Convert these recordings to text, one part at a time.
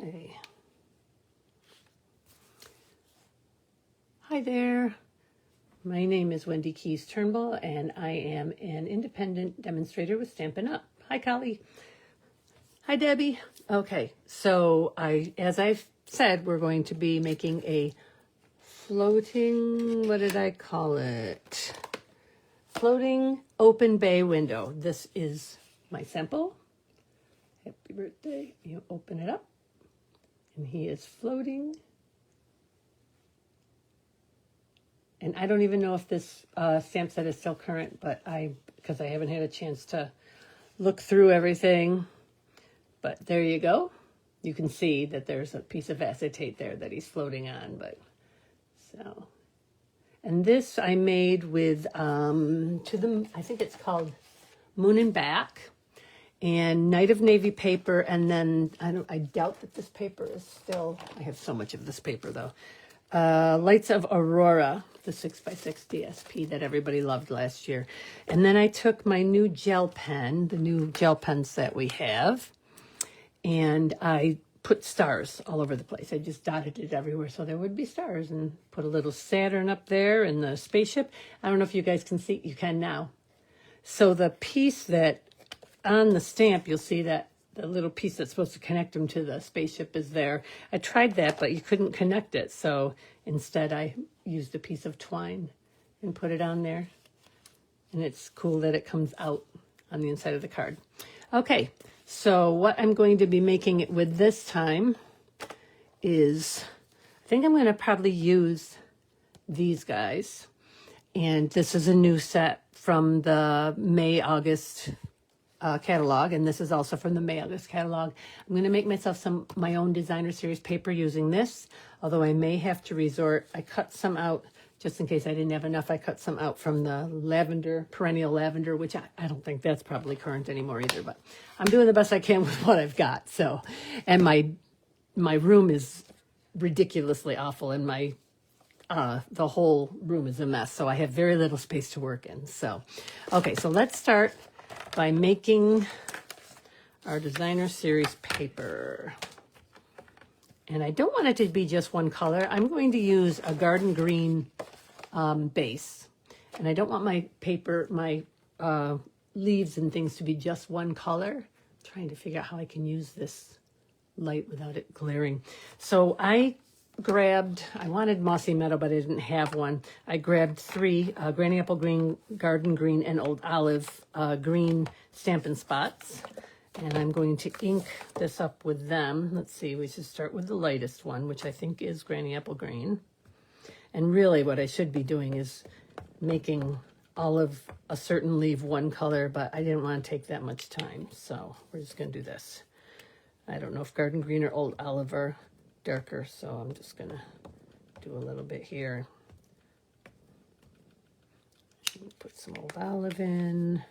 Okay. Hi there. My name is Wendy Keys Turnbull, and I am an independent demonstrator with Stampin' Up. Hi, Collie. Hi, Debbie. Okay, so as I've said, we're going to be making a floating, what did I call it? Floating open bay window. This is my sample. Happy birthday. You open it up, and he is floating. And I don't even know if this stamp set is still current, but because I haven't had a chance to look through everything. But there you go. You can see that there's a piece of acetate there that he's floating on. And this I made with I think it's called Moon and Back, and Night of Navy paper, and then I doubt that this paper is still. I have so much of this paper though. Lights of Aurora, the 6x6 DSP that everybody loved last year. And then I took my new gel pen, the new gel pens that we have, and I put stars all over the place. I just dotted it everywhere so there would be stars, and put a little Saturn up there and the spaceship. I don't know if you guys can see. You can now. So the piece that on the stamp, you'll see that the little piece that's supposed to connect them to the spaceship is there. I tried that, but you couldn't connect it. So instead I used a piece of twine and put it on there. And it's cool that it comes out on the inside of the card. Okay, so what I'm going to be making it with this time is, I think I'm going to probably use these guys. And this is a new set from the May-August catalog, and this is also from the May-August catalog. I'm going to make myself my own designer series paper using this, although I may have to resort. I cut some out just in case I didn't have enough. I cut some out from the lavender, perennial lavender, which I don't think that's probably current anymore either, but I'm doing the best I can with what I've got. So, and my room is ridiculously awful, and the whole room is a mess, so I have very little space to work in. So, okay, so let's start by making our designer series paper. And I don't want it to be just one color. I'm going to use a garden green base. And I don't want my paper, my leaves and things to be just one color. I'm trying to figure out how I can use this light without it glaring. So I wanted Mossy Meadow, but I didn't have one. I grabbed 3 Granny Apple Green, Garden Green, and Old Olive green Stampin' Spots. And I'm going to ink this up with them. Let's see, we should start with the lightest one, which I think is Granny Apple Green. And really what I should be doing is making all of a certain leaf one color, but I didn't want to take that much time. So we're just going to do this. I don't know if Garden Green or Old Olive are darker, so I'm just gonna do a little bit here. Put some Old Olive in.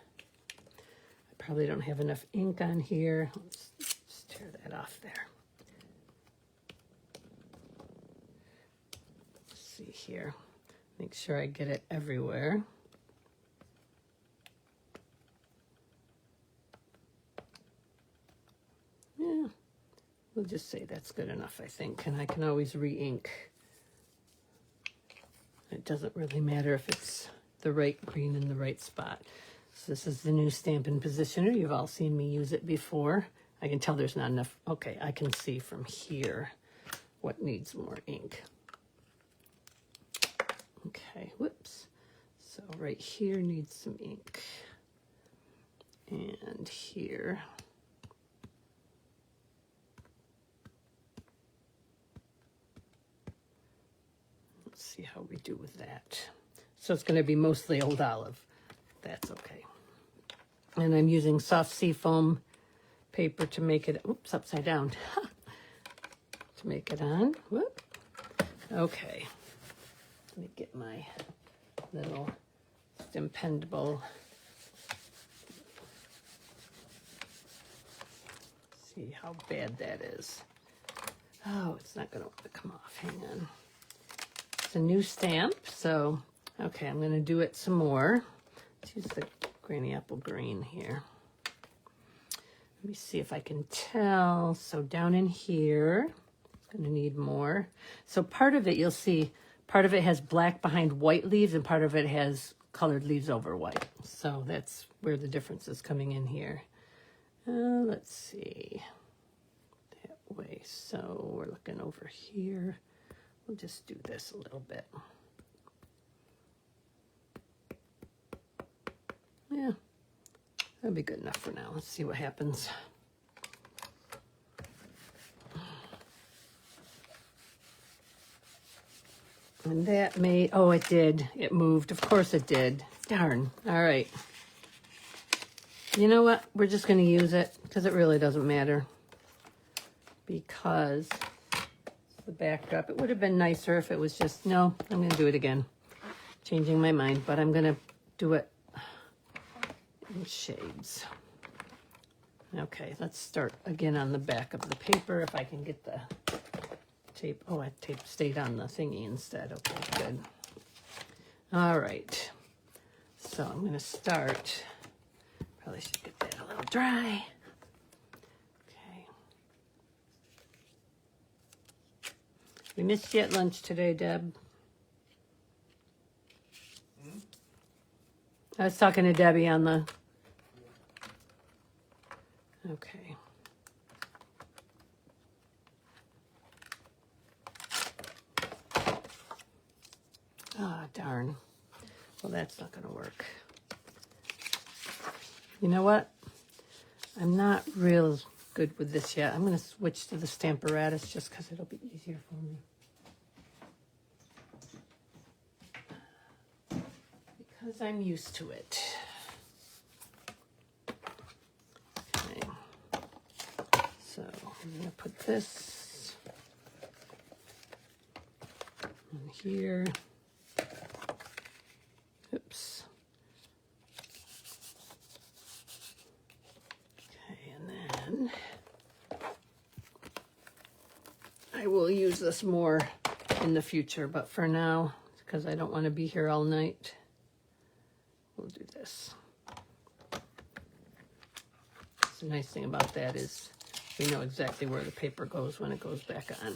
I probably don't have enough ink on here. Let's just tear that off there. Let's see here. Make sure I get it everywhere. Yeah. We'll just say that's good enough, I think, and I can always re-ink. It doesn't really matter if it's the right green in the right spot. So this is the new Stampin' Positioner. You've all seen me use it before. I can tell there's not enough. Okay, I can see from here what needs more ink. Okay, whoops. So right here needs some ink. And here. See how we do with that. So it's going to be mostly Old Olive. That's okay. And I'm using soft seafoam paper to make it, oops, upside down, to make it on. Whoop. Okay. Let me get my little Stampendable. See how bad that is. Oh, it's not going to come off. Hang on. It's a new stamp, so okay, I'm going to do it some more. Let's use the Granny Apple Green here. Let me see if I can tell. So down in here, it's going to need more. So part of it, you'll see, part of it has black behind white leaves and part of it has colored leaves over white. So that's where the difference is coming in here. Let's see. That way. So we're looking over here. We'll just do this a little bit. Yeah, that'll be good enough for now. Let's see what happens. And that may, oh, it did. It moved. Of course it did. Darn. All right. You know what? We're just going to use it because it really doesn't matter. Because the backdrop, it would have been nicer if it was just, no, I'm going to do it again. Changing my mind, but I'm going to do it in shades. Okay, let's start again on the back of the paper if I can get the tape. Oh, tape stayed on the thingy instead. Okay, good. All right. So I'm going to start. Probably should get that a little dry. Okay. We missed you at lunch today, Deb. I was talking to Debbie on the... Okay. Ah, darn. Well, that's not going to work. You know what? I'm not real good with this yet. I'm going to switch to the Stamparatus just because it'll be easier for me. Because I'm used to it. Okay. So I'm going to put this in here. Oops. Okay, and then I will use this more in the future, but for now, because I don't want to be here all night, we'll do this. The nice thing about that is we know exactly where the paper goes when it goes back on.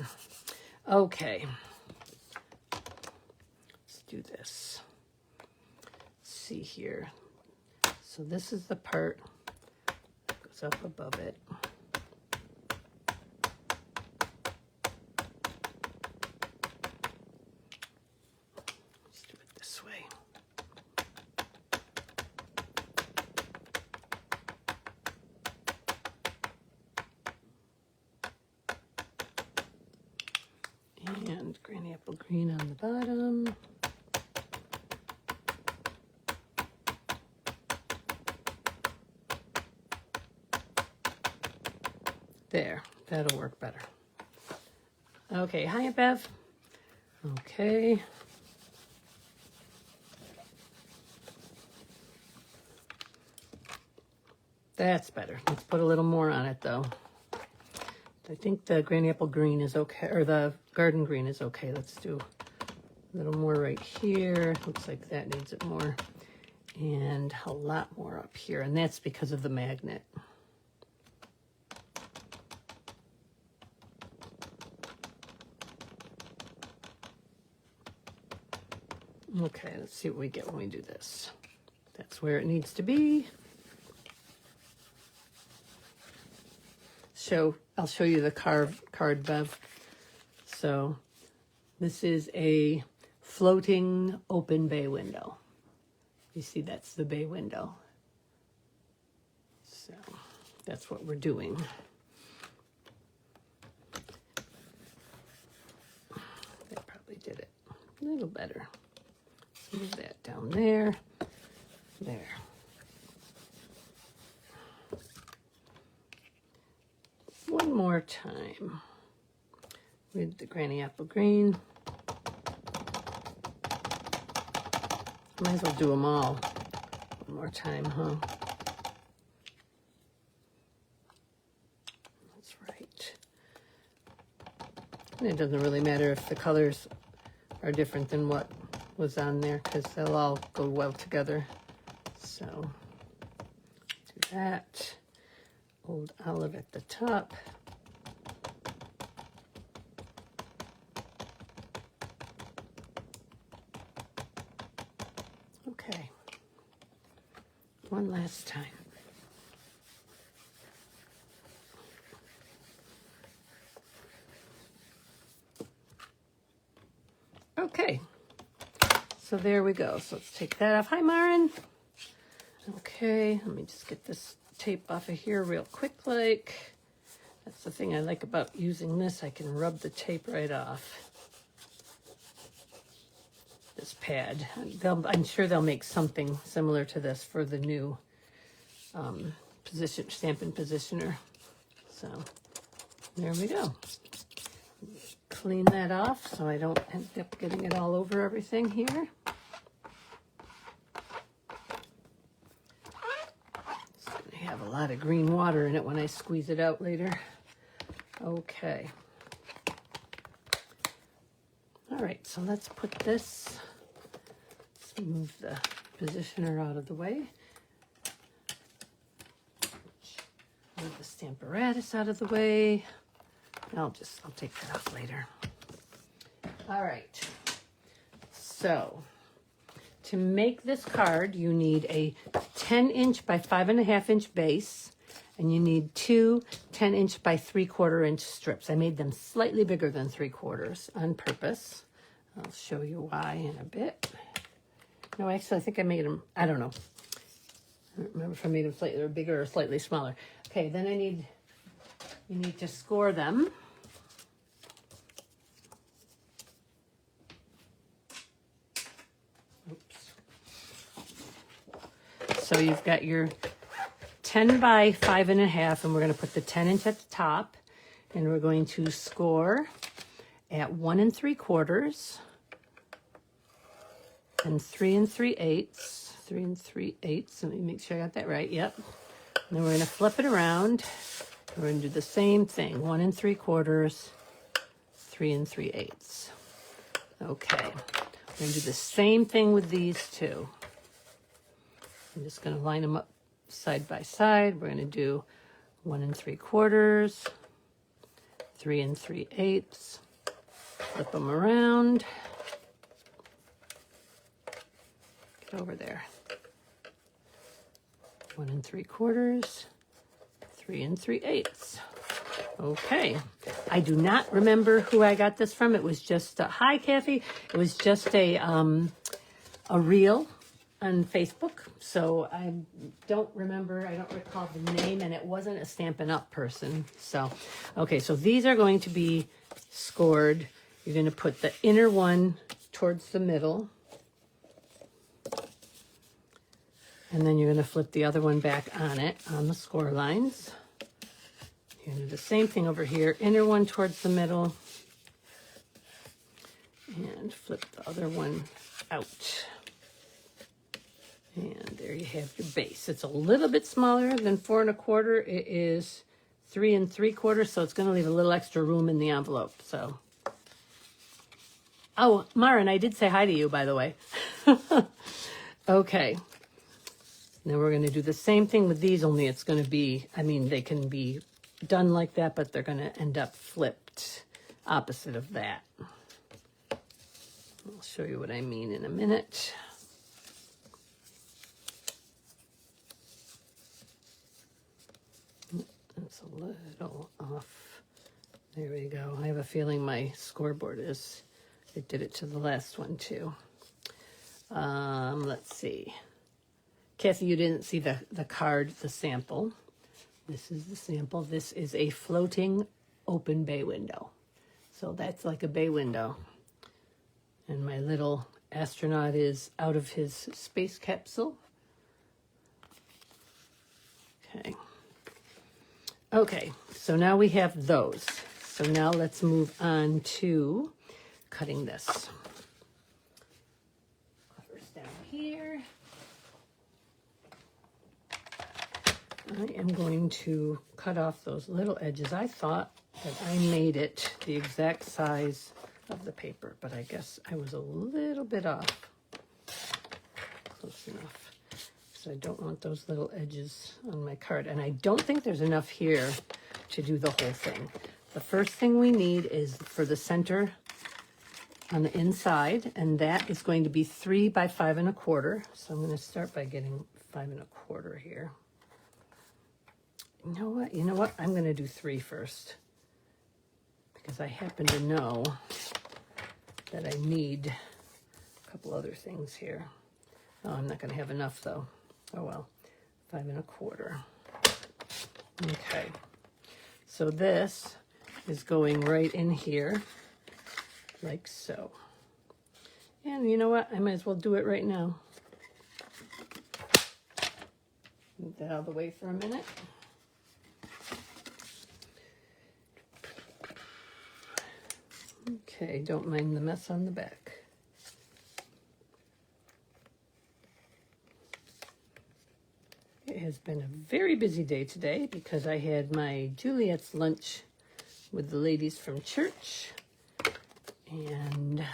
Okay. Let's do this. Let's see here. So this is the part that goes up above it. Let's do it this way. And granny apple green on the bottom. There, that'll work better. Okay, hi Bev. Okay. That's better. Let's put a little more on it though. I think the granny apple green is okay, or the garden green is okay. Let's do a little more right here. Looks like that needs it more. And a lot more up here. And that's because of the magnet. Okay, let's see what we get when we do this. That's where it needs to be. I'll show you the card, Bev. So this is a floating open bay window. You see, that's the bay window. So that's what we're doing. That probably did it a little better. Let's move that down there. There. One more time with the granny apple green. Might as well do them all one more time, huh? That's right. And it doesn't really matter if the colors are different than what was on there because they'll all go well together. So do that. Old Olive at the top. Okay, one last time. Okay, so there we go. So let's take that off. Hi, Maren. Okay, let me just get this tape off of here real quick like. That's the thing I like about using this. I can rub the tape right off this pad. I'm sure they'll make something similar to this for the new Stampin' Positioner. So there we go. Clean that off so I don't end up getting it all over everything here. It's going to have a lot of green water in it when I squeeze it out later. Okay. All right, so let's put this, let's move the positioner out of the way. Move the Stamparatus out of the way. I'll take that off later. All right. So to make this card, you need a 10-inch by 5.5-inch base, and you need two 10-inch by 3/4-inch strips. I made them slightly bigger than 3/4 on purpose. I'll show you why in a bit. No, actually, I think I made them, I don't know. I don't remember if I made them slightly bigger or slightly smaller. Okay, then you need to score them. Oops. So you've got your 10 by 5.5, and we're going to put the 10-inch at the top, and we're going to score at 1 3/4 and 3 3/8. 3 3/8. Let me make sure I got that right. Yep. And then we're going to flip it around. We're going to do the same thing. 1 3/4, 3 3/8. Okay. We're going to do the same thing with these two. I'm just going to line them up side by side. We're going to do 1 3/4, 3 3/8. Flip them around. Get over there. 1 3/4, 3 3/8. Okay. I do not remember who I got this from. It was just hi, Kathy. It was just a reel on Facebook. So I don't remember. I don't recall the name, and it wasn't a Stampin' Up person. So, okay. So these are going to be scored. You're going to put the inner one towards the middle. And then you're going to flip the other one back on it, on the score lines. You're going to do the same thing over here. Inner one towards the middle. And flip the other one out. And there you have your base. It's a little bit smaller than 4 1/4. It is 3 3/4, so it's going to leave a little extra room in the envelope. So, oh, Maren, I did say hi to you, by the way. Okay. Now we're going to do the same thing with these, only it's going to be, I mean, they can be done like that, but they're going to end up flipped opposite of that. I'll show you what I mean in a minute. That's a little off. There we go. I have a feeling my scoreboard it did it to the last one too. Let's see. Kathy, you didn't see the card, the sample. This is the sample. This is a floating open bay window. So that's like a bay window. And my little astronaut is out of his space capsule. Okay. Okay, so now we have those. So now let's move on to cutting this. Cover's down here. I am going to cut off those little edges. I thought that I made it the exact size of the paper, but I guess I was a little bit off. Close enough. because I don't want those little edges on my card. And I don't think there's enough here to do the whole thing. The first thing we need is for the center on the inside, and that is going to be 3 by 5 1/4. So I'm going to start by getting 5 1/4 here. You know what? I'm going to do 3 first, because I happen to know that I need a couple other things here. Oh, I'm not going to have enough though. Oh well, 5 1/4. Okay, so this is going right in here, like so. And you know what? I might as well do it right now. Move that out of the way for a minute. Okay, don't mind the mess on the back. It has been a very busy day today because I had my Juliet's lunch with the ladies from church. And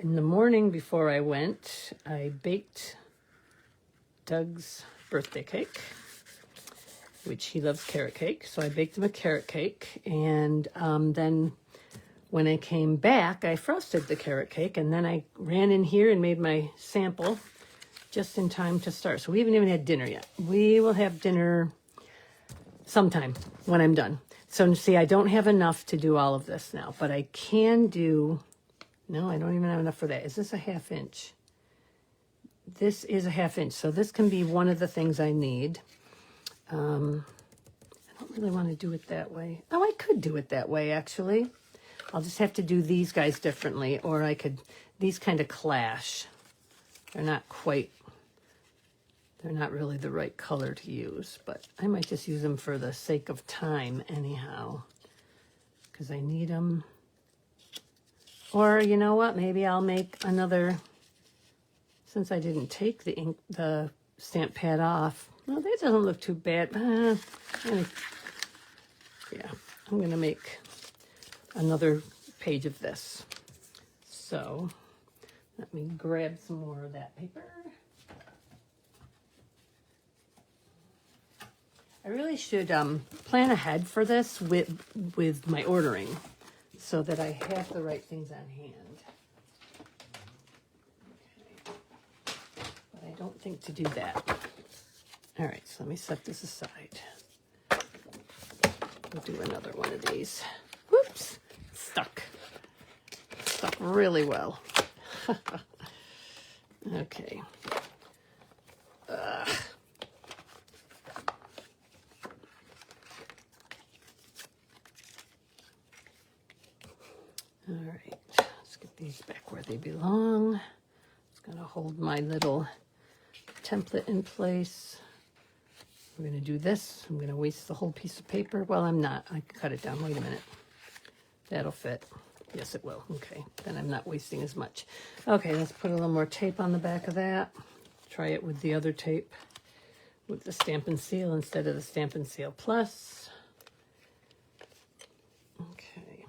in the morning before I went, I baked Doug's birthday cake, which he loves carrot cake. So I baked him a carrot cake. And then when I came back, I frosted the carrot cake. And then I ran in here and made my sample just in time to start. So we haven't even had dinner yet. We will have dinner sometime when I'm done. So see, I don't have enough to do all of this now, but I can do, no, I don't even have enough for that. Is this a 1/2 inch? This is a 1/2 inch. So this can be one of the things I need. I don't really want to do it that way. Oh, I could do it that way, actually. I'll just have to do these guys differently, or I could, these kind of clash. They're not quite, they're not really the right color to use, but I might just use them for the sake of time anyhow, because I need them. Or you know what, maybe I'll make another, since I didn't take the stamp pad off. Well, that doesn't look too bad. Yeah, I'm gonna make another page of this. So let me grab some more of that paper. I really should plan ahead for this with my ordering so that I have the right things on hand. Okay. But I don't think to do that. All right, so let me set this aside. We'll do another one of these. Whoops, stuck really well. Okay. All right, let's get these back where they belong. It's going to hold my little template in place. We're going to do this. I'm going to waste the whole piece of paper. Well, I'm not. I can cut it down. Wait a minute. That'll fit. Yes, it will. Okay, then I'm not wasting as much. Okay, let's put a little more tape on the back of that. Try it with the other tape, with the Stampin' Seal instead of the Stampin' Seal Plus. Okay.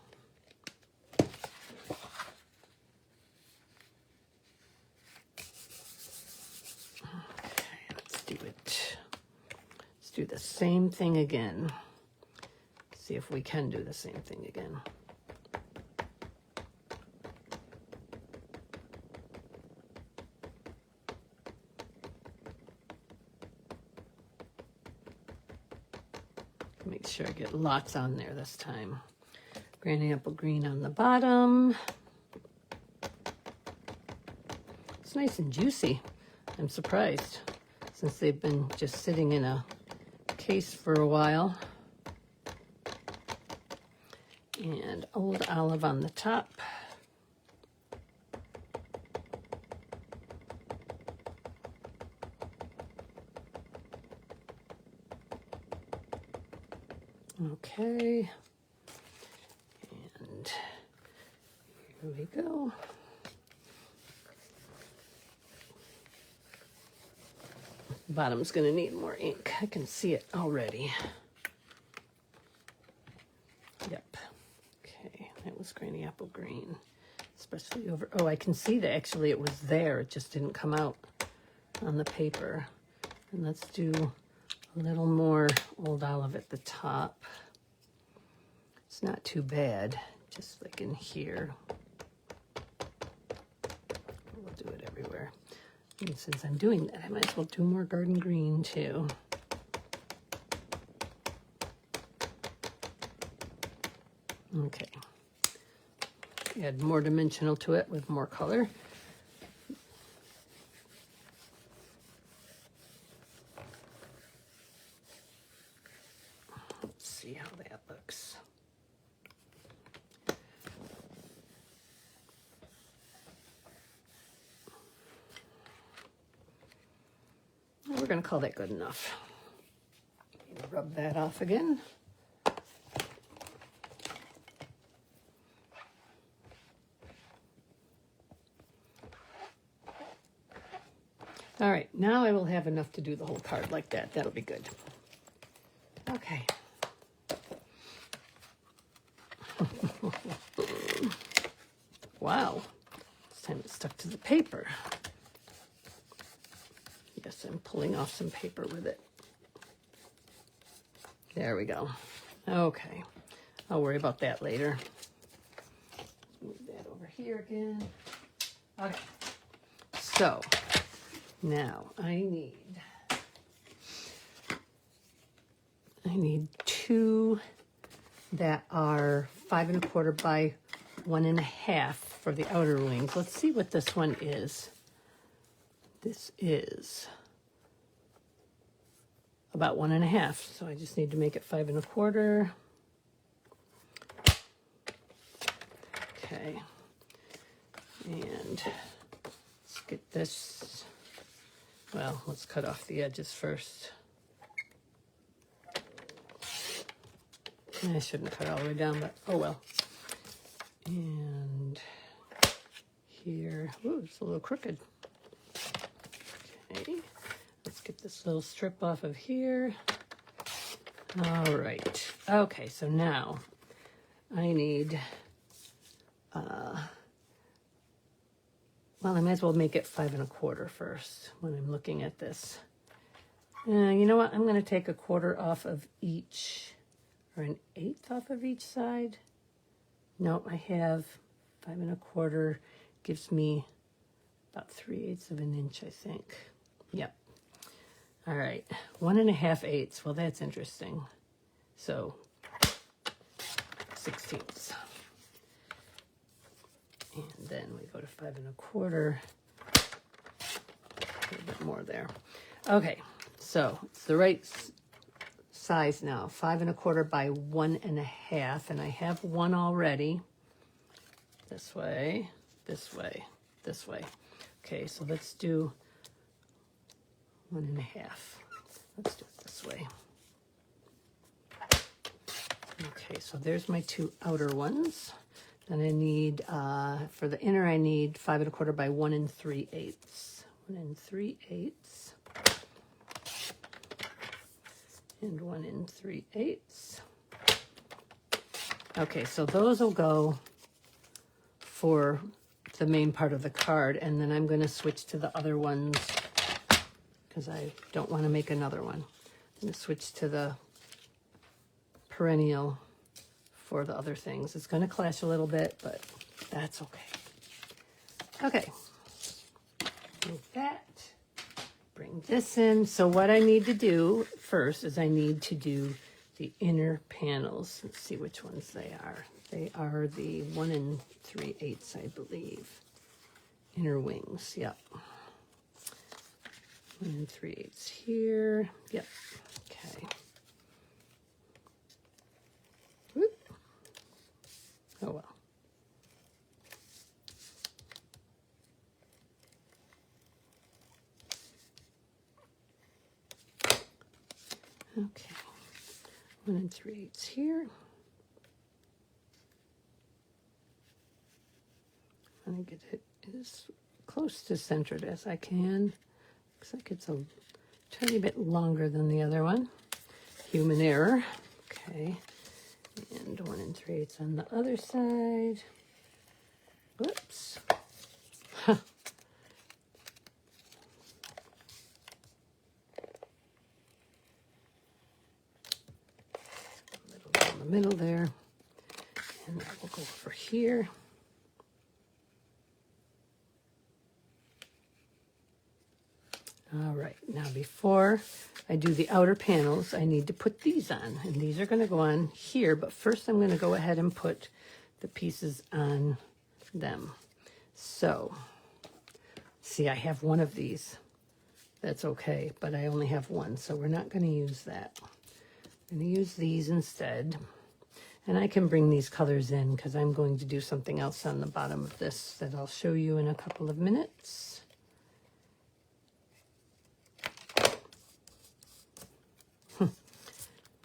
Okay, let's do it. Let's do the same thing again. See if we can do the same thing again. Make sure I get lots on there this time. Granny apple green on the bottom. It's nice and juicy. I'm surprised, since they've been just sitting in a case for a while. And old olive on the top. Okay, and here we go. Bottom's going to need more ink. I can see it already. Yep. Okay, that was Granny Apple Green, especially over. Oh, I can see that actually it was there. It just didn't come out on the paper. And let's do a little more Old Olive at the top. It's not too bad, just like in here. We'll do it everywhere. And since I'm doing that, I might as well do more garden green too. Okay. Add more dimensional to it with more color. Let's see how that looks. We're going to call that good enough. Rub that off again. All right, now I will have enough to do the whole card like that. That'll be good. Okay. Wow, this time it stuck to the paper. Yes, I'm pulling off some paper with it. There we go. Okay, I'll worry about that later. Move that over here again. Okay, so now I need two that are 5 1/4 by 1 1/2 for the outer wings. Let's see what this one is. This is about 1 1/2, so I just need to make it 5 1/4. Okay, and let's get this. Well, let's cut off the edges first. I shouldn't cut all the way down, but oh well. And here, ooh, it's a little crooked. Okay, let's get this little strip off of here. All right. Okay, so now I need, well, I might as well make it 5 1/4 first when I'm looking at this. You know what? I'm going to take 1/4 off of each, or 1/8 off of each side. No, I have 5 1/4 gives me about 3/8 of an inch, I think. Yep. All right, 1 1/2/8. Well, that's interesting. So 1/16. And then we go to 5 1/4. A little bit more there. Okay, so it's the right size now. 5 1/4 by 1 1/2, and I have one already. This way, this way, this way. Okay, so let's do 1 1/2. Let's do it this way. Okay, so there's my two outer ones. Then I need, for the inner, I need 5 1/4 by 1 3/8. 1 3/8. And 1 3/8. Okay, so those will go for the main part of the card, and then I'm going to switch to the other ones because I don't want to make another one. I'm going to switch to the perennial for the other things. It's going to clash a little bit, but that's okay. Okay, with that, bring this in. So what I need to do first is I need to do the inner panels. Let's see which ones they are. They are the 1 3/8, I believe. Inner wings, yep. 1 3/8 here, yep, okay. Whoop. Oh well. Okay, 1 3/8 here. I'm going to get it as close to centered as I can. Looks like it's a tiny bit longer than the other one. Human error. Okay, and 1 3/8 on the other side. Whoops. the middle there. And that will go over here. All right, now before I do the outer panels, I need to put these on. And these are going to go on here, but first I'm going to go ahead and put the pieces on them. So, see, I have one of these. That's okay, but I only have one, so we're not going to use that. I'm going to use these instead. And I can bring these colors in because I'm going to do something else on the bottom of this that I'll show you in a couple of minutes.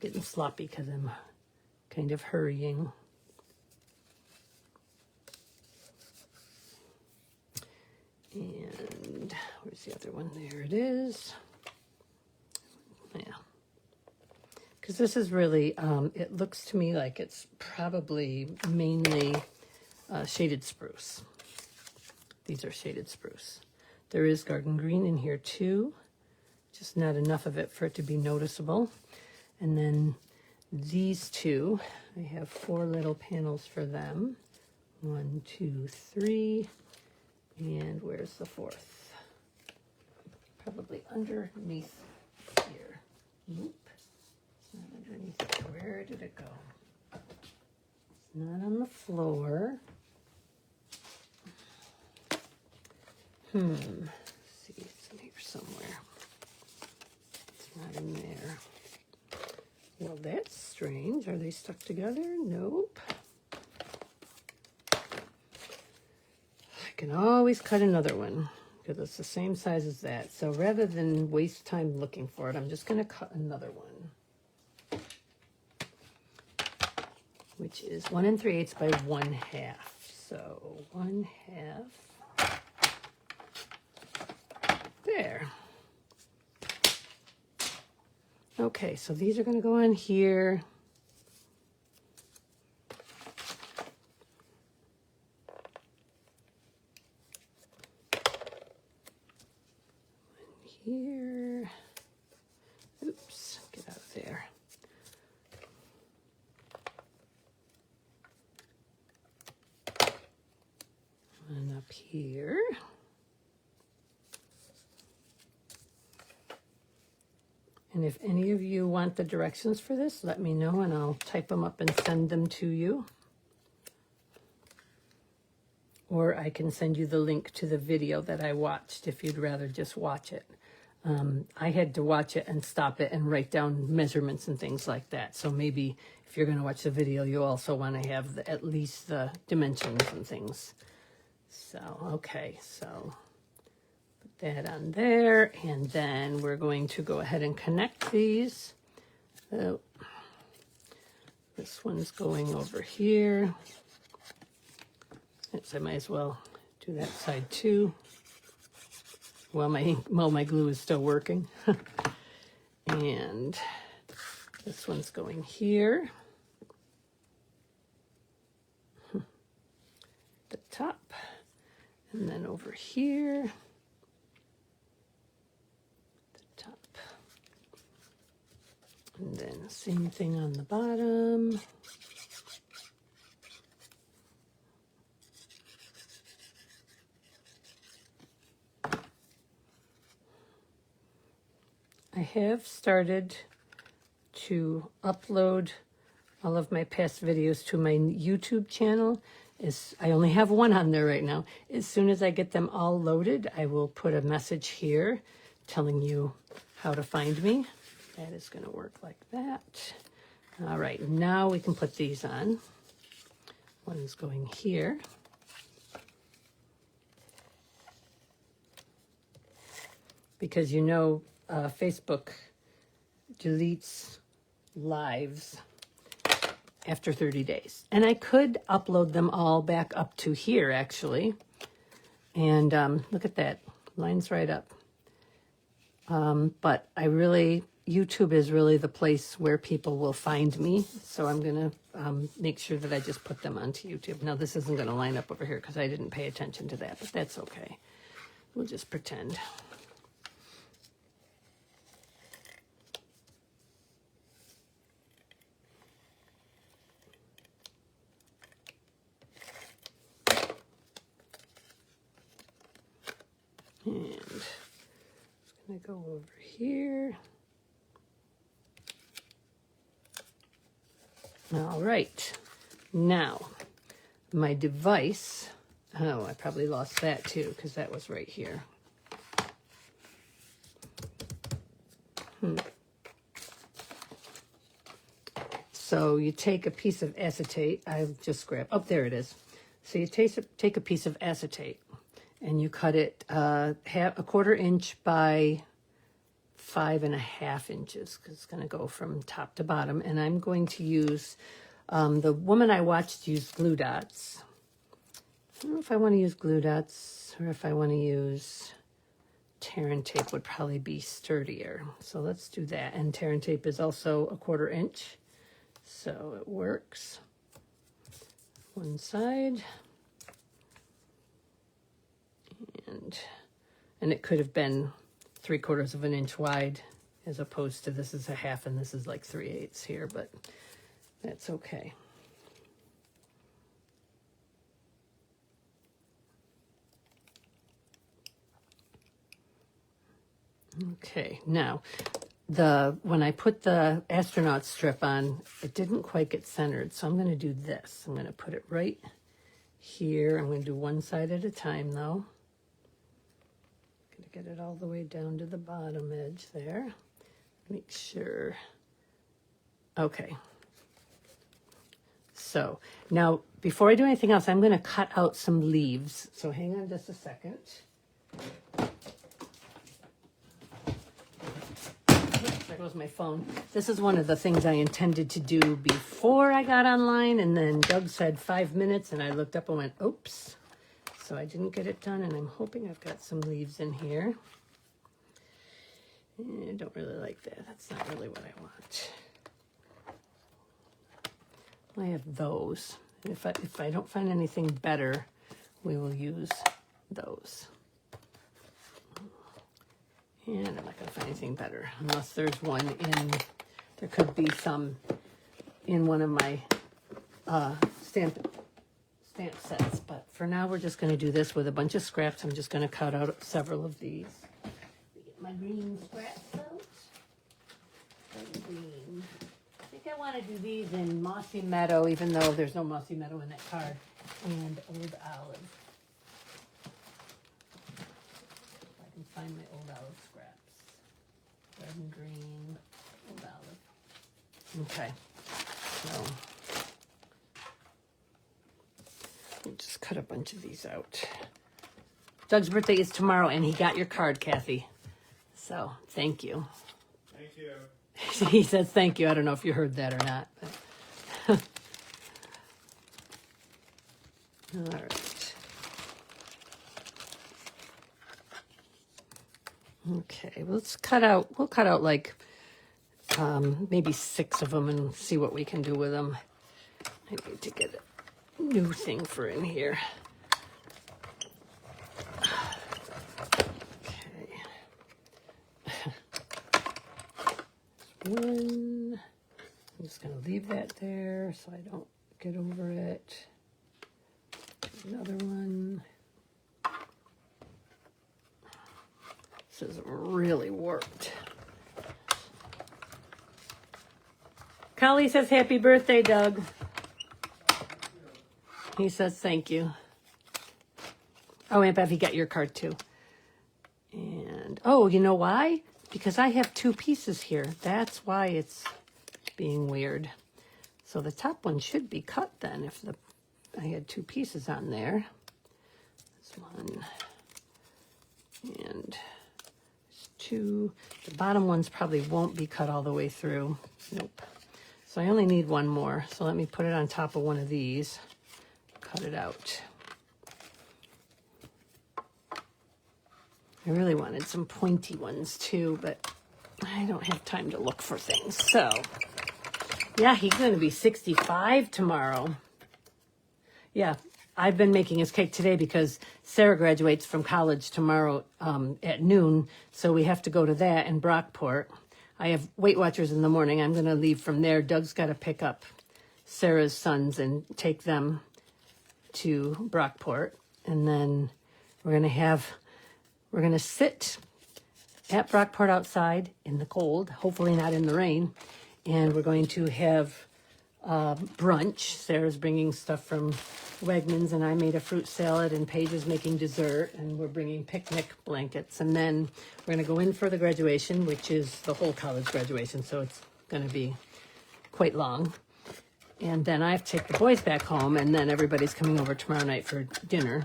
Getting sloppy because I'm kind of hurrying. And where's the other one? There it is. Yeah. Because this is really, it looks to me like it's probably mainly shaded spruce. These are shaded spruce. There is garden green in here too, just not enough of it for it to be noticeable. And then these two, I have 4 little panels for them. 1, 2, 3, and where's the 4th? Probably underneath here. Nope, it's not underneath. Where did it go? It's not on the floor. Let's see, it's in here somewhere. It's not in there. Well, that's strange. Are they stuck together? Nope. I can always cut another one because it's the same size as that. So rather than waste time looking for it, I'm just going to cut another one, which is 1 3/8 by 1/2. So 1/2. There. Okay, so these are going to go on here. Here. Oops, get out of there. And up here. And if any of you want the directions for this, let me know and I'll type them up and send them to you. Or I can send you the link to the video that I watched if you'd rather just watch it. I had to watch it and stop it and write down measurements and things like that. So maybe if you're going to watch the video, you also want to have at least the dimensions and things. So, okay, so that on there, and then we're going to go ahead and connect these. So this one's going over here. So I might as well do that side too. While my glue is still working. And this one's going here. The top, and then over here. And then same thing on the bottom. I have started to upload all of my past videos to my YouTube channel. I only have one on there right now. As soon as I get them all loaded, I will put a message here telling you how to find me. That is going to work like that. All right, now we can put these on. One's going here. Because you know Facebook deletes lives after 30 days. And I could upload them all back up to here, actually. And look at that, lines right up. But YouTube is really the place where people will find me. So I'm going to make sure that I just put them onto YouTube. Now, this isn't going to line up over here because I didn't pay attention to that, but that's okay. We'll just pretend. And it's going to go over here. All right. Now, my device, oh, I probably lost that too because that was right here. So you take a piece of acetate. I've just grabbed, oh, there it is. So you take a piece of acetate and you cut it a 1/4 inch by 5.5 inches because it's going to go from top to bottom. And I'm going to use, the woman I watched use glue dots. I don't know if I want to use glue dots or if I want to use tear and tape would probably be sturdier. So let's do that. And tear and tape is also a 1/4 inch. So it works. One side. And it could have been 3/4 of an inch wide as opposed to this is a 1/2 and this is like 3/8 here, but that's okay. Okay, now when I put the astronaut strip on, it didn't quite get centered, so I'm going to do this. I'm going to put it right here. I'm going to do one side at a time though. Get it all the way down to the bottom edge there. Make sure. Okay. So now, before I do anything else, I'm going to cut out some leaves. So hang on just a second. Oops, there goes my phone. This is one of the things I intended to do before I got online, and then Doug said 5 minutes, and I looked up and went, oops. So I didn't get it done, and I'm hoping I've got some leaves in here. I don't really like that. That's not really what I want. I have those. If I don't find anything better, we will use those. And I'm not going to find anything better unless there's one in, there could be some in one of my stamp sets, but for now we're just going to do this with a bunch of scraps. I'm just going to cut out several of these. Get my green scraps out. Green. I think I want to do these in Mossy Meadow, even though there's no Mossy Meadow in that card, and Old Olive. If I can find my Old Olive scraps. Red and green, Old Olive. Okay, so we'll just cut a bunch of these out. Doug's birthday is tomorrow, and he got your card, Kathy. So, thank you. Thank you. He says thank you. I don't know if you heard that or not. But all right. Okay, let's cut out, we'll cut out like maybe 6 of them and see what we can do with them. I need to get a new thing for in here. One. I'm just going to leave that there so I don't get over it. Another one. This has really worked. Collie says happy birthday, Doug. He says thank you. Oh, Aunt Bev, he got your card too. And, oh, you know why? Because I have 2 pieces here. That's why it's being weird. So the top one should be cut then if I had 2 pieces on there. This one and 2. The bottom ones probably won't be cut all the way through. Nope. So I only need one more. So let me put it on top of one of these. Cut it out. I really wanted some pointy ones too, but I don't have time to look for things. So, yeah, he's going to be 65 tomorrow. Yeah, I've been making his cake today because Sarah graduates from college tomorrow at noon, so we have to go to that in Brockport. I have Weight Watchers in the morning. I'm going to leave from there. Doug's got to pick up Sarah's sons and take them to Brockport, and then we're going to have we're going to sit at Brockport outside in the cold, hopefully not in the rain, and we're going to have brunch. Sarah's bringing stuff from Wegmans, and I made a fruit salad, and Paige is making dessert, and we're bringing picnic blankets. And then we're going to go in for the graduation, which is the whole college graduation, so it's going to be quite long. And then I have to take the boys back home, and then everybody's coming over tomorrow night for dinner.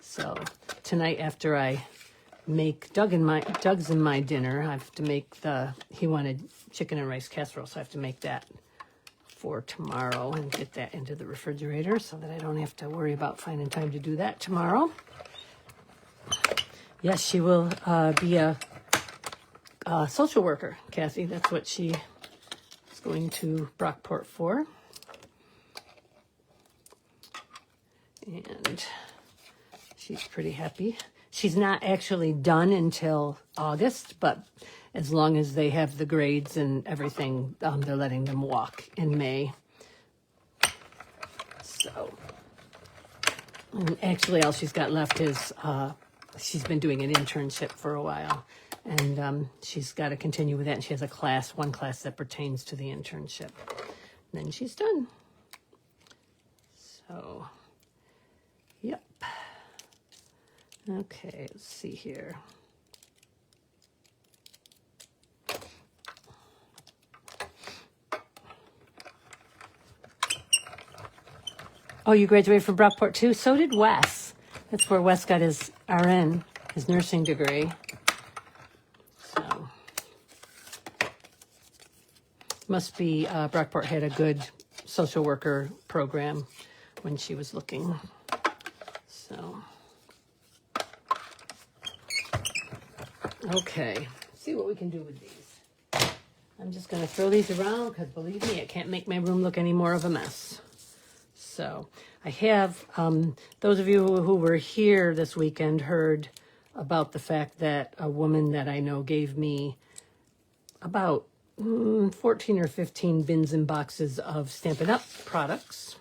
So tonight, after I make Doug's in my dinner, I have to make he wanted chicken and rice casserole, so I have to make that for tomorrow and get that into the refrigerator so that I don't have to worry about finding time to do that tomorrow. Yes, she will be a social worker, Kathy. That's what she is going to Brockport for. And she's pretty happy. She's not actually done until August, but as long as they have the grades and everything, they're letting them walk in May. So, and actually all she's got left is, she's been doing an internship for a while, and she's got to continue with that, and she has one class that pertains to the internship. And then she's done. So, yep. Okay, let's see here. Oh, you graduated from Brockport too? So did Wes. That's where Wes got his RN, his nursing degree. So, must be Brockport had a good social worker program when she was looking. So, okay, let's see what we can do with these. I'm just going to throw these around because, believe me, it can't make my room look any more of a mess. So I have, those of you who were here this weekend heard about the fact that a woman that I know gave me about 14 or 15 bins and boxes of Stampin' Up! Products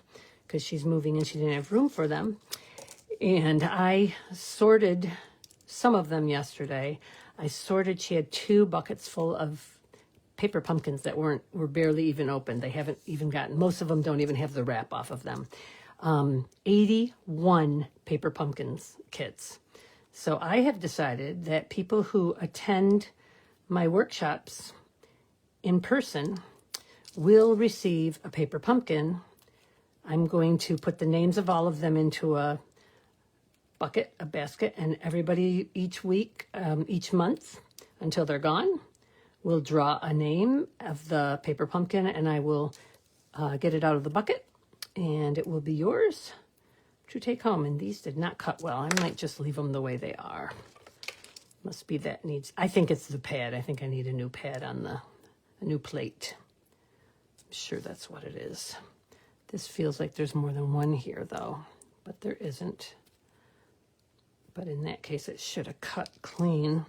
because she's moving and she didn't have room for them. And I sorted some of them yesterday. She had 2 buckets full of paper pumpkins that were barely even opened. They haven't even gotten, most of them don't even have the wrap off of them. 81 paper pumpkins kits. So I have decided that people who attend my workshops in person will receive a paper pumpkin. I'm going to put the names of all of them into a bucket, a basket, and everybody each week, each month until they're gone, will draw a name of the paper pumpkin, and I will get it out of the bucket, and it will be yours to take home. And these did not cut well. I might just leave them the way they are. Must be that needs, I think it's the pad. I think I need a new pad on a new plate. I'm sure that's what it is. This feels like there's more than one here, though, but there isn't. But in that case, it should have cut clean.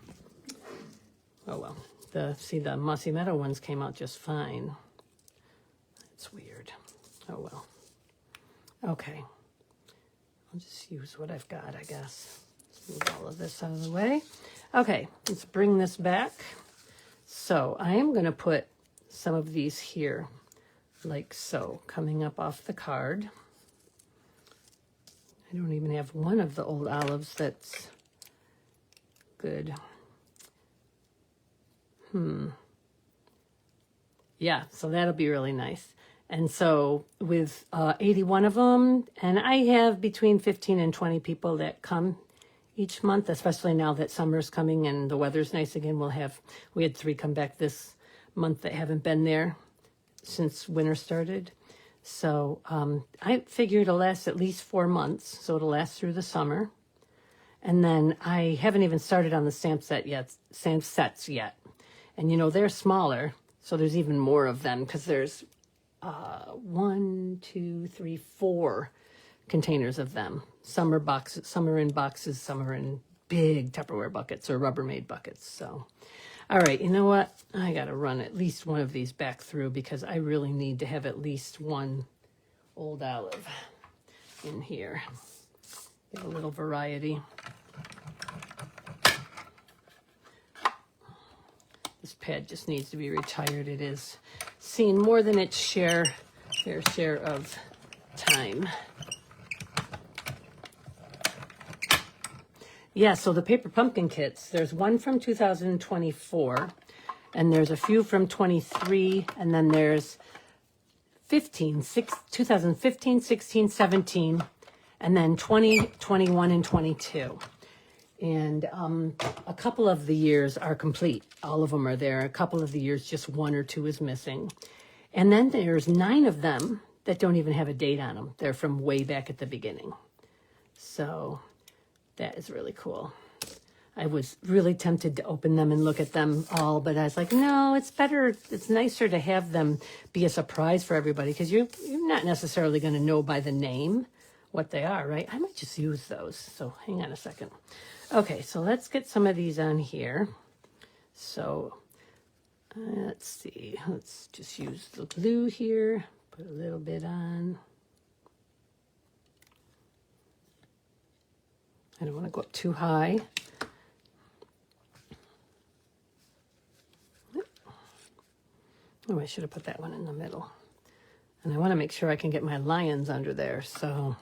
Oh, well. The Mossy Meadow ones came out just fine. It's weird. Oh, well. Okay. I'll just use what I've got, I guess. Let's move all of this out of the way. Okay, let's bring this back. So I am going to put some of these here, like so, coming up off the card. I don't even have one of the old olives that's good. Yeah, so that'll be really nice. And so with 81 of them, and I have between 15 and 20 people that come each month, especially now that summer's coming and the weather's nice again. We had 3 come back this month that haven't been there since winter started. So I figure it'll last at least 4 months, so it'll last through the summer. And then I haven't even started on the stamp sets yet. And, you know, they're smaller, so there's even more of them because there's 1, 2, 3, 4 containers of them. Some are boxes, some are in boxes, some are in big Tupperware buckets or Rubbermaid buckets. So, all right, you know what? I got to run at least one of these back through because I really need to have at least one old olive in here. Get a little variety. pad just needs to be retired. It is seen more than its fair share of time. Yeah, so the paper pumpkin kits, there's one from 2024, and there's a few from 23, and then there's 2015, 16, 17, and then 20, 21, and 22. And a couple of the years are complete. All of them are there. A couple of the years, just one or two is missing. And then there's 9 of them that don't even have a date on them. They're from way back at the beginning. So that is really cool. I was really tempted to open them and look at them all, but I was like, no, it's better. It's nicer to have them be a surprise for everybody, because you're not necessarily going to know by the name what they are, right? I might just use those. So hang on a second. Okay, so let's get some of these on here. So let's see. Let's just use the glue here. Put a little bit on. I don't want to go up too high. Oh, I should have put that one in the middle. And I want to make sure I can get my lions under there, so.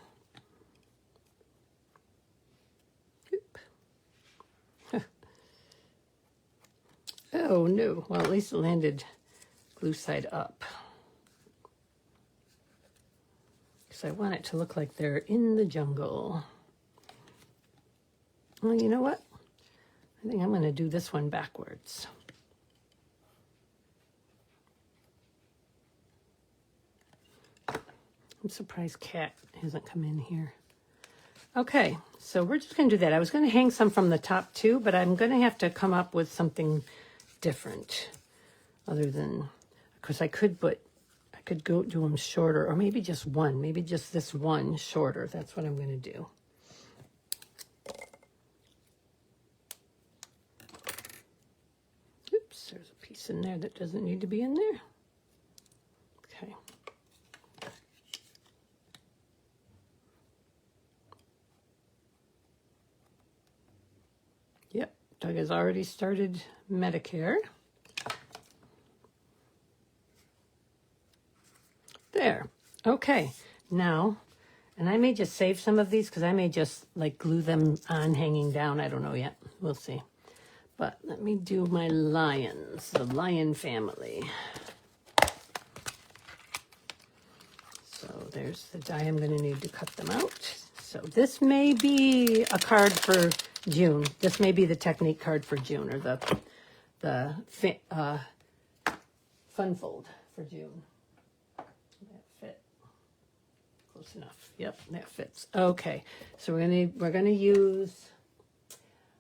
Oh, no. Well, at least it landed glue side up. Because I want it to look like they're in the jungle. Well, you know what? I think I'm going to do this one backwards. I'm surprised Cat hasn't come in here. Okay, so we're just going to do that. I was going to hang some from the top too, but I'm going to have to come up with something different other than, because I could go do them shorter, or maybe just one, maybe just this one shorter. That's what I'm going to do. Oops, there's a piece in there that doesn't need to be in there. Okay. Yep, Doug has already started Medicare. There. Okay, now, and I may just save some of these because I may just like glue them on hanging down. I don't know yet. We'll see. But let me do my lions, the lion family. So there's the die I'm going to need to cut them out. So this may be a card for June. This may be the technique card for June, or the fun fold for June. That fit close enough. Yep, that fits. Okay, so we're gonna use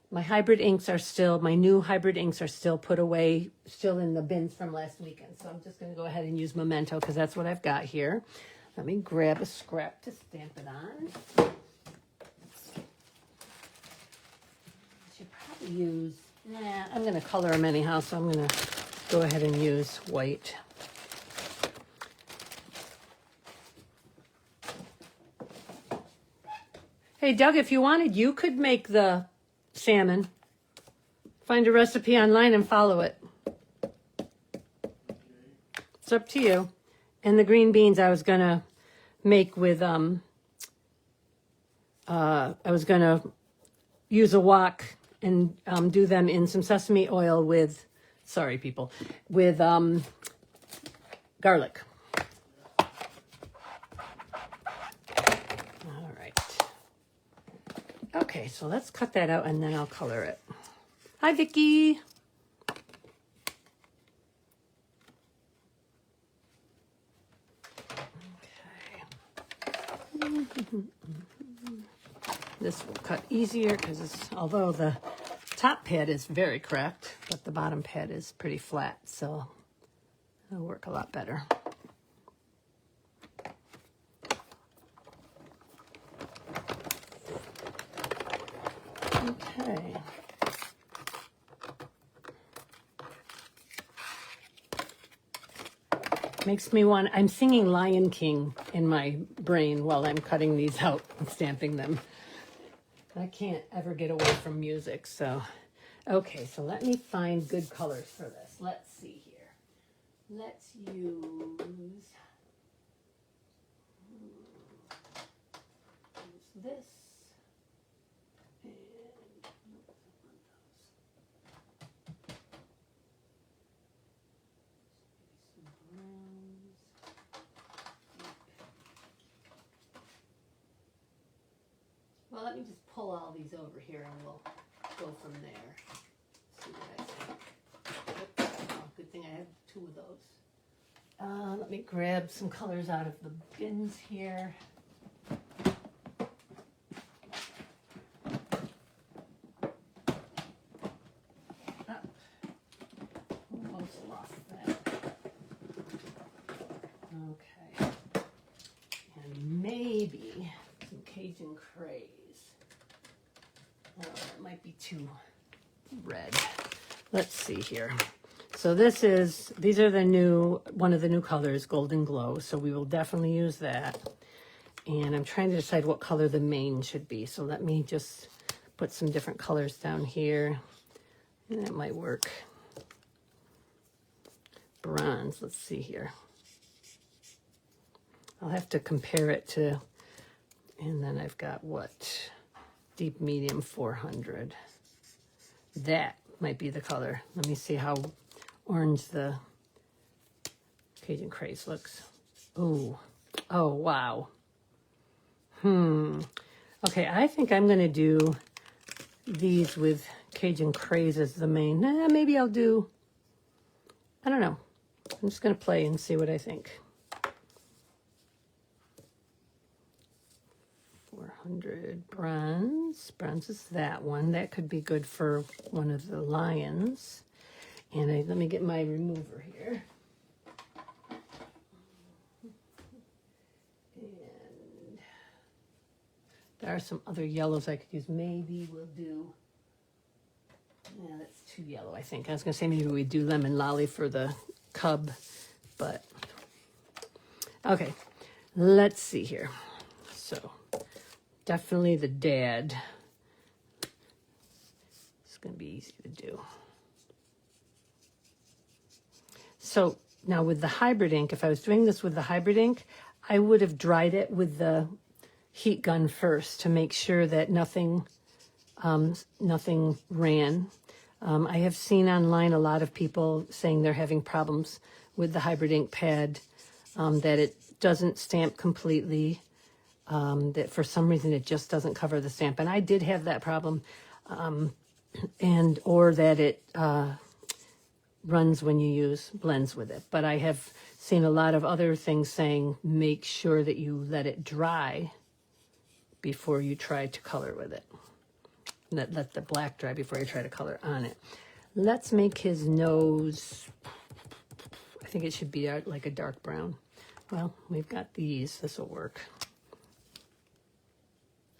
my hybrid inks are still, my new hybrid inks are still put away, still in the bins from last weekend. So I'm just gonna go ahead and use Memento because that's what I've got here. Let me grab a scrap to stamp it on. Use, I'm going to color them anyhow, so I'm going to go ahead and use white. Hey, Doug, if you wanted, you could make the salmon. Find a recipe online and follow it. It's up to you. And the green beans I was going to make with, I was going to use a wok and do them in some sesame oil with, sorry people, with garlic. All right. Okay, so let's cut that out and then I'll color it. Hi, Vicki. Okay. This will cut easier because although the top pad is very cracked, but the bottom pad is pretty flat, so it'll work a lot better. Okay. Makes me want, I'm singing Lion King in my brain while I'm cutting these out and stamping them. I can't ever get away from music, so. Okay, so let me find good colors for this. Let's see here. Let's use this. And some browns. Well, let me just pull all these over here and we'll go from there. See what I think. Oh, good thing I have 2 of those. Let me grab some colors out of the bins here. Almost lost that. Okay. And maybe some Cajun craze. Oh, that might be too red. Let's see here. So these are one of the new colors, Golden Glow. So we will definitely use that. And I'm trying to decide what color the mane should be. So let me just put some different colors down here. And that might work. Bronze, let's see here. I'll have to compare it to, and then I've got what? Deep medium 400. That might be the color. Let me see how orange the Cajun craze looks. Ooh. Oh, wow. Okay, I think I'm going to do these with Cajun craze as the main. Maybe I'll do, I don't know. I'm just going to play and see what I think. 400 bronze. Bronze is that one. That could be good for one of the lions. And let me get my remover here. And there are some other yellows I could use. Maybe we'll do, yeah, that's too yellow, I think. I was going to say maybe we do lemon lolly for the cub, but okay, let's see here. So definitely the dad. It's going to be easy to do. So now with the hybrid ink, if I was doing this with the hybrid ink, I would have dried it with the heat gun first to make sure that nothing ran. I have seen online a lot of people saying they're having problems with the hybrid ink pad, that it doesn't stamp completely, that for some reason it just doesn't cover the stamp. And I did have that problem, or that it runs when you blends with it. But I have seen a lot of other things saying make sure that you let it dry before you try to color with it. Let the black dry before you try to color on it. Let's make his nose, I think it should be like a dark brown. Well, we've got these. This will work.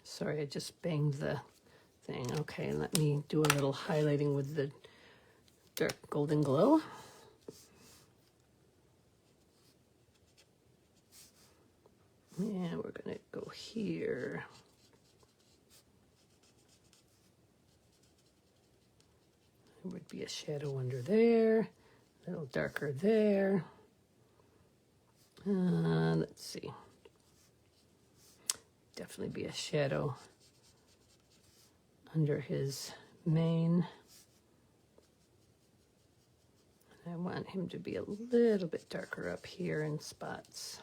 Sorry, I just banged the thing. Okay, let me do a little highlighting with the dark Golden Glow. And we're going to go here. There would be a shadow under there, a little darker there. Let's see. Definitely be a shadow under his mane. I want him to be a little bit darker up here in spots.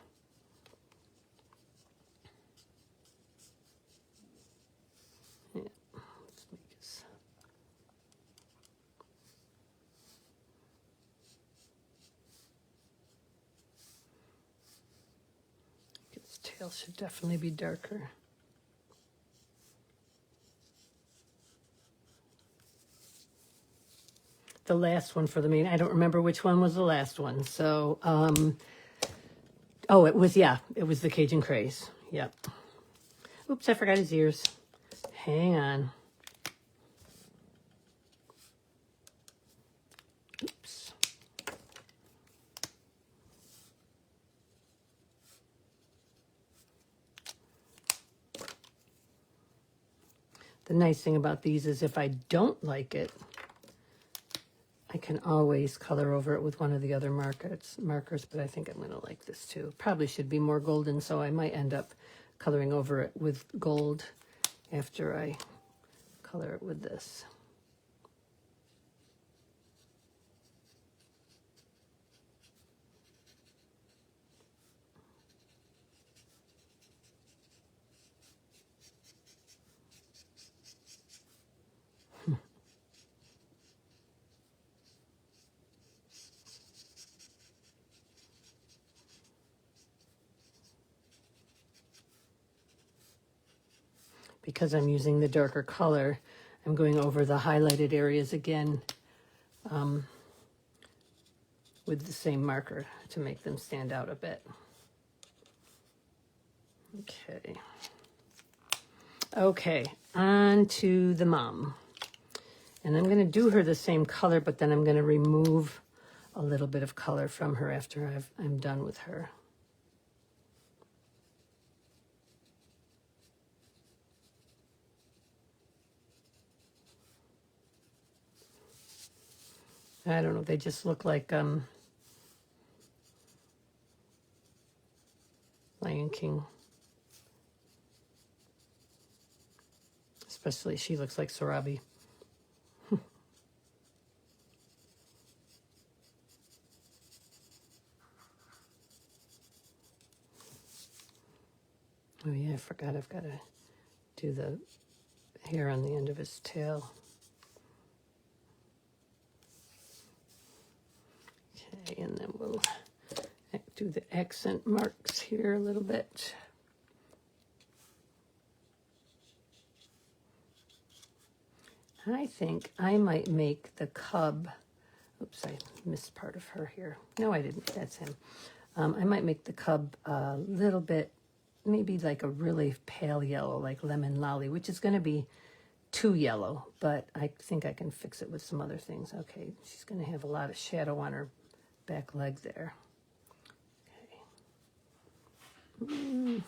Yeah, let's make his tail should definitely be darker. The last one for the mane. I don't remember which one was the last one. So, oh, it was the Cajun craze. Yep. Oops, I forgot his ears. Hang on. Oops. The nice thing about these is if I don't like it, I can always color over it with one of the other markers, but I think I'm going to like this too. Probably should be more golden, so I might end up coloring over it with gold after I color it with this. Because I'm using the darker color, I'm going over the highlighted areas again with the same marker to make them stand out a bit. Okay, on to the mom. And I'm going to do her the same color, but then I'm going to remove a little bit of color from her after I'm done with her. I don't know, they just look like Lion King. Especially she looks like Sorabi. Oh yeah, I forgot I've got to do the hair on the end of his tail. Okay, and then we'll do the accent marks here a little bit. I think I might make the cub, oops, I missed part of her here. No, I didn't, that's him. I might make the cub a little bit, maybe like a really pale yellow, like lemon lolly, which is going to be too yellow, but I think I can fix it with some other things. Okay, she's going to have a lot of shadow on her back leg there. Okay.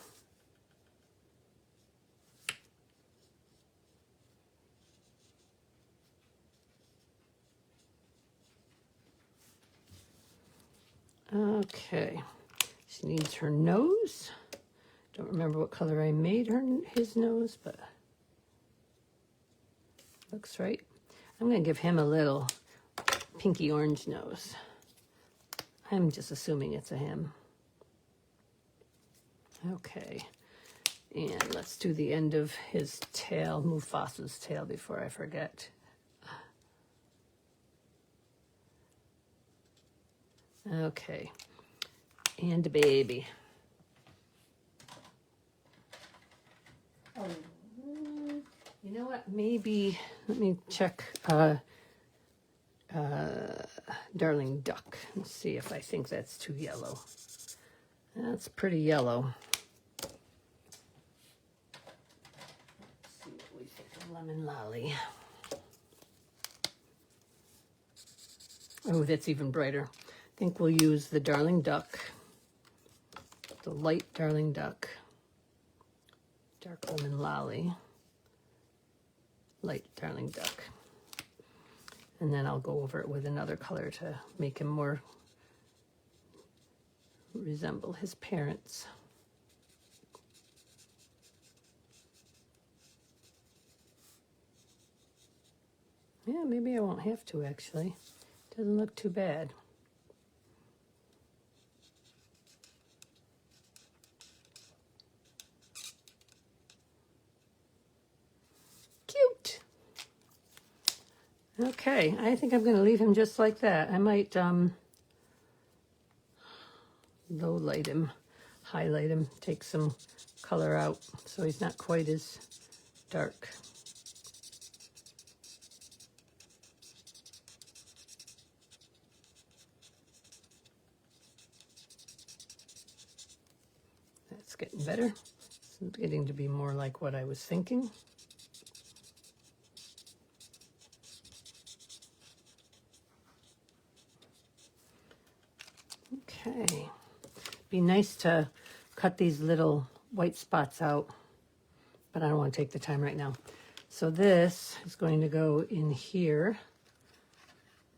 Okay, she needs her nose. Don't remember what color I made his nose, but looks right. I'm going to give him a little pinky orange nose. I'm just assuming it's a him. Okay, and let's do the end of his tail, Mufasa's tail, before I forget. Okay, and a baby. Oh, you know what? Maybe let me check Darling Duck and see if I think that's too yellow. That's pretty yellow. Let's see what we think of Lemon Lolly. Oh, that's even brighter. I think we'll use the Darling Duck, the light Darling Duck, dark Lemon Lolly, light Darling Duck. And then I'll go over it with another color to make him more resemble his parents. Yeah, maybe I won't have to actually. Doesn't look too bad. Cute. Okay, I think I'm going to leave him just like that. I might low light him, highlight him, take some color out so he's not quite as dark. That's getting better. It's getting to be more like what I was thinking. Okay. Be nice to cut these little white spots out, but I don't want to take the time right now. So this is going to go in here,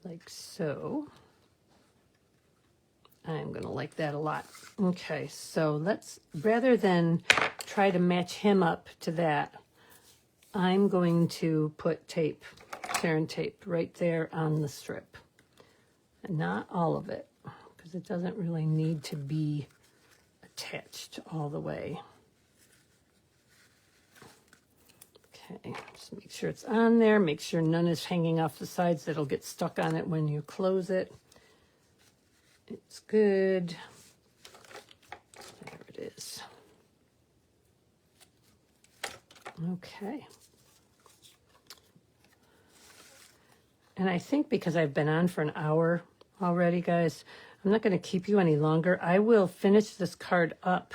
like so. I'm going to like that a lot. Okay, so let's, rather than try to match him up to that, I'm going to put tape, Saran tape, right there on the strip. And not all of it, because it doesn't really need to be attached all the way. Okay, just make sure it's on there. Make sure none is hanging off the sides that'll get stuck on it when you close it. It's good. There it is. Okay. And I think because I've been on for an hour already, guys, I'm not going to keep you any longer. I will finish this card up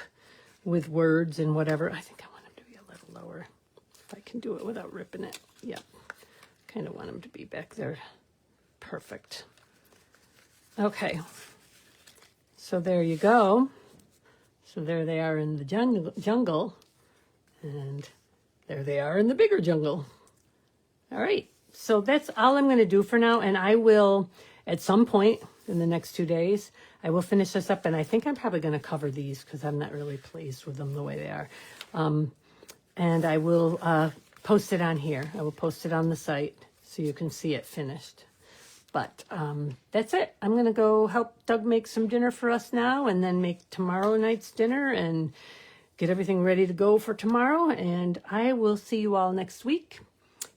with words and whatever. I think I want him to be a little lower. If I can do it without ripping it. Yep. Kind of want him to be back there. Perfect. Okay. So there you go. So there they are in the jungle. And there they are in the bigger jungle. All right. So that's all I'm going to do for now. And I will, at some point in the next 2 days, I will finish this up. And I think I'm probably going to cover these because I'm not really pleased with them the way they are. And I will post it on here. I will post it on the site so you can see it finished. But that's it. I'm going to go help Doug make some dinner for us now and then make tomorrow night's dinner and get everything ready to go for tomorrow. And I will see you all next week.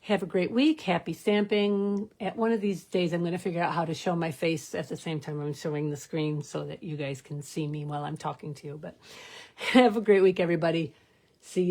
Have a great week. Happy stamping. At one of these days, I'm going to figure out how to show my face at the same time I'm showing the screen so that you guys can see me while I'm talking to you. But have a great week, everybody. See you.